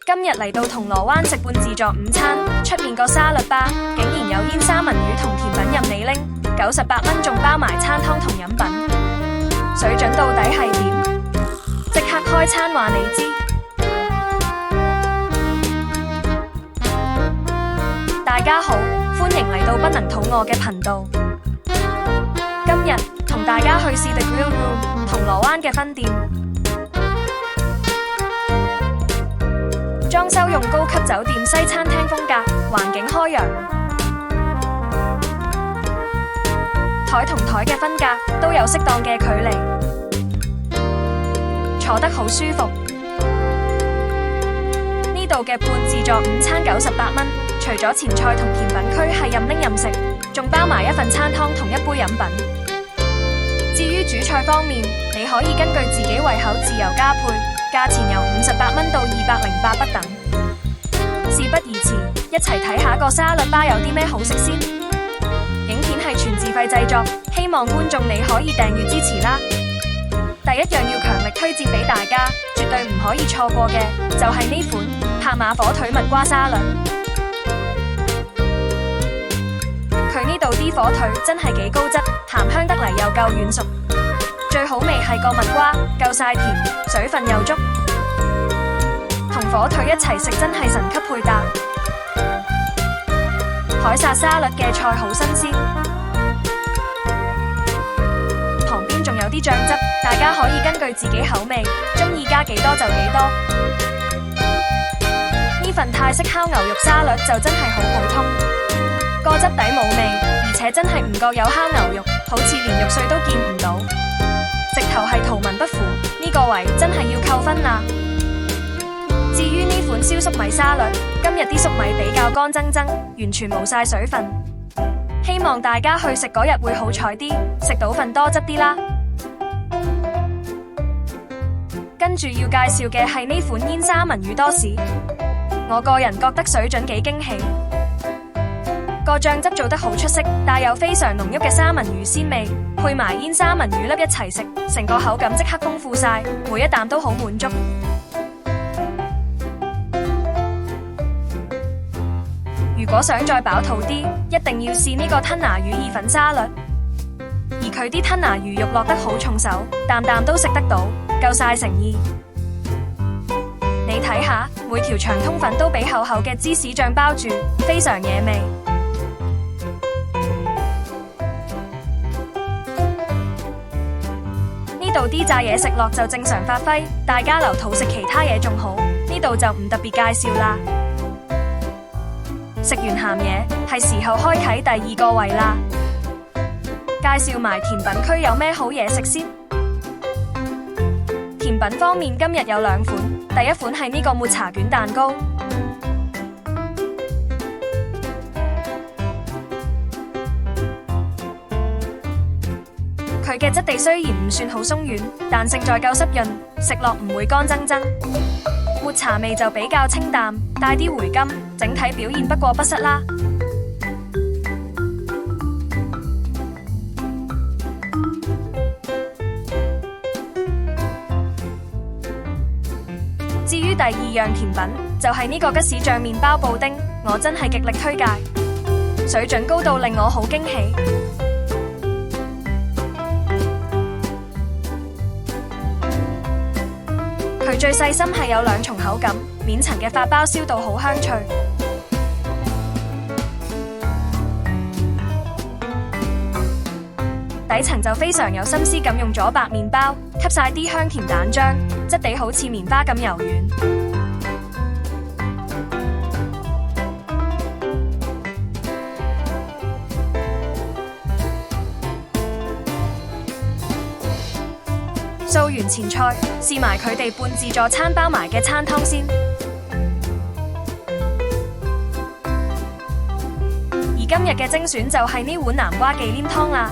今日嚟到銅鑼灣食半自助午餐，出面個沙律吧竟然有煙三文魚同甜品任你拎，98蚊仲包埋餐湯同飲品，水準到底係點？即刻開餐話你知。大家好，歡迎嚟到不能肚餓嘅頻道。今日同大家去試 The Grill Room 銅鑼灣嘅分店。裝修用高級酒店西餐廳風格，環境開揚，台同台嘅分隔都有適當嘅距離，坐得好舒服。呢度嘅半自助午餐98蚊，除咗前菜同甜品區係任拎任食，仲包埋一份餐湯同一杯飲品。至於主菜方面，你可以根據自己胃口自由加配。價錢由58蚊到208不等。事不宜遲，一齊睇下個沙律吧有啲咩好食先。影片係全自費製作，希望觀眾你可以訂閱支持啦。第一樣要強力推薦俾大家，絕對唔可以錯過嘅就係呢款拍馬火腿蜜瓜沙律。佢呢度啲火腿真係幾高質，鹹香得嚟又夠軟熟。最好味係個蜜瓜，夠晒甜，水分又足，同火腿一齊食真係神級配搭。凱撒沙律嘅菜好新鮮，旁邊仲有啲醬汁，大家可以根據自己口味，鍾意加幾多就幾多。呢份泰式烤牛肉沙律就真係好普通，個汁底冇味，而且真係唔覺有烤牛肉，好似連肉碎都見唔到。直頭係圖文不符，呢個位真係要扣分啦。至於呢款燒粟米沙律，今日啲粟米比較乾爭爭，完全冇晒水分。希望大家去食嗰日會好彩啲，食到份多汁啲啦。跟住要介紹嘅係呢款煙三文魚多士，我個人覺得水準幾驚喜。個醬汁做得好出色，帶有非常濃郁嘅三文魚鮮味，配埋煙三文魚粒一齊食，成個口感即刻豐富晒，每一啖都好滿足。如果想再飽肚啲，一定要試呢個吞拿魚意粉沙律，而佢啲吞拿魚肉落得好重手，啖啖都食得到，夠晒誠意。你睇下，每條長通粉都俾厚厚嘅芝士醬包住，非常惹味。呢度啲炸嘢食落就正常發揮，大家留肚食其他嘢仲好，呢度就唔特別介紹啦。食完鹹嘢，係時候開啟第二個位啦。介紹埋甜品區有咩好嘢食先。甜品方面今日有兩款，第一款係呢個抹茶卷蛋糕。佢嘅質地雖然唔算好鬆軟，但勝在夠濕潤，食落唔會乾爭爭。抹茶味就比較清淡，帶啲回甘，整體表現不過不失啦。至於第二樣甜品，就係呢個吉士醬麵包布丁，我真係極力推介，水準高到令我好驚喜。佢最細心係有兩重口感，面層嘅法包燒到好香脆，底層就非常有心思咁用咗白麵包，吸晒啲香甜蛋漿，質地好似棉花咁柔軟。掃完前菜，試埋佢哋半自助餐包埋嘅餐湯先。而今日嘅精選就係呢碗南瓜忌廉湯啦。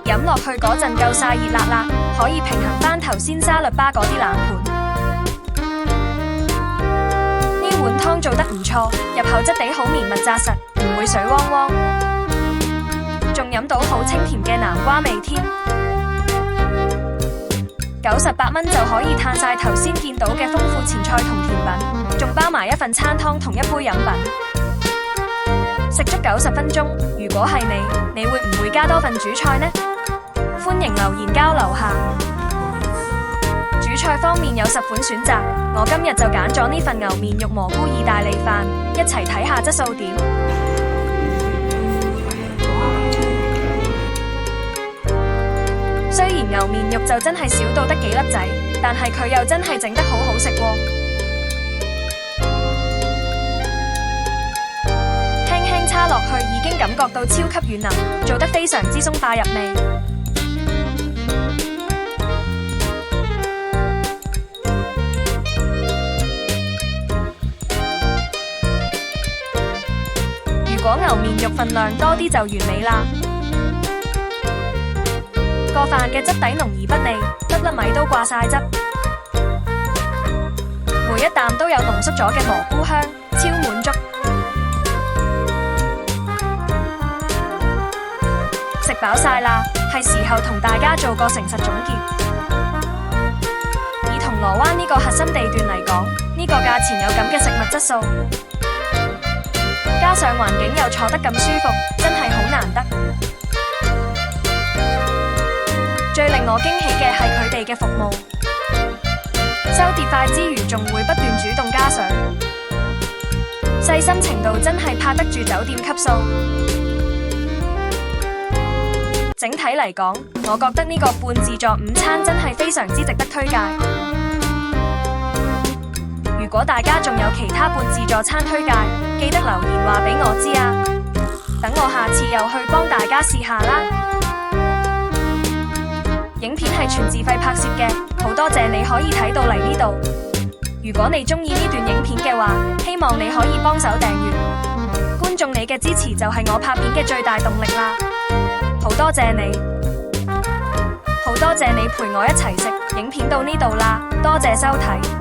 飲落去嗰陣夠晒熱辣辣，可以平衡翻頭先沙律吧嗰啲冷盤。呢碗湯做得唔錯，入口質地好綿密紮實，唔會水汪汪。仲飲到好清甜嘅南瓜味添。98蚊就可以嘆晒頭先見到嘅豐富前菜同甜品，仲包埋一份餐湯同一杯飲品，食足90分鐘。如果係你會唔會加多份主菜呢？歡迎留言交流下。主菜方面有10款選擇，我今日就揀咗呢份牛面肉蘑菇意大利飯，一齊睇下質素點。雖然牛面肉就真係少到得幾粒仔，但係佢又真係整得好好食喎。輕輕叉落去已經感覺到超級軟腍，做得非常之鬆化入味。如果牛面肉份量多啲就完美啦。個飯嘅質地濃而不膩，粒粒米都掛晒汁，每一啖都有濃縮咗嘅蘑菇香，超滿足。食飽晒啦，係時候同大家做個誠實總結。以銅鑼灣呢個核心地段嚟講，呢個價錢有咁嘅食物質素，加上環境又坐得咁舒服，真係好難得。最令我驚喜嘅係佢哋嘅服務，收碟筷之餘仲會不斷主動加水，細心程度真係拍得住酒店級數。整體嚟講，我覺得呢個半自助午餐真係非常之值得推介。如果大家仲有其他半自助餐推介，記得留言話俾我知啊，等我下次又去幫大家試下啦。影片係全自費拍攝嘅，好多謝你可以睇到嚟呢度。如果你中意呢段影片嘅話，希望你可以幫手訂閱。觀眾你嘅支持就係我拍片嘅最大動力啦，好多謝你，好多謝你陪我一齊食。影片到呢度啦，多謝收睇。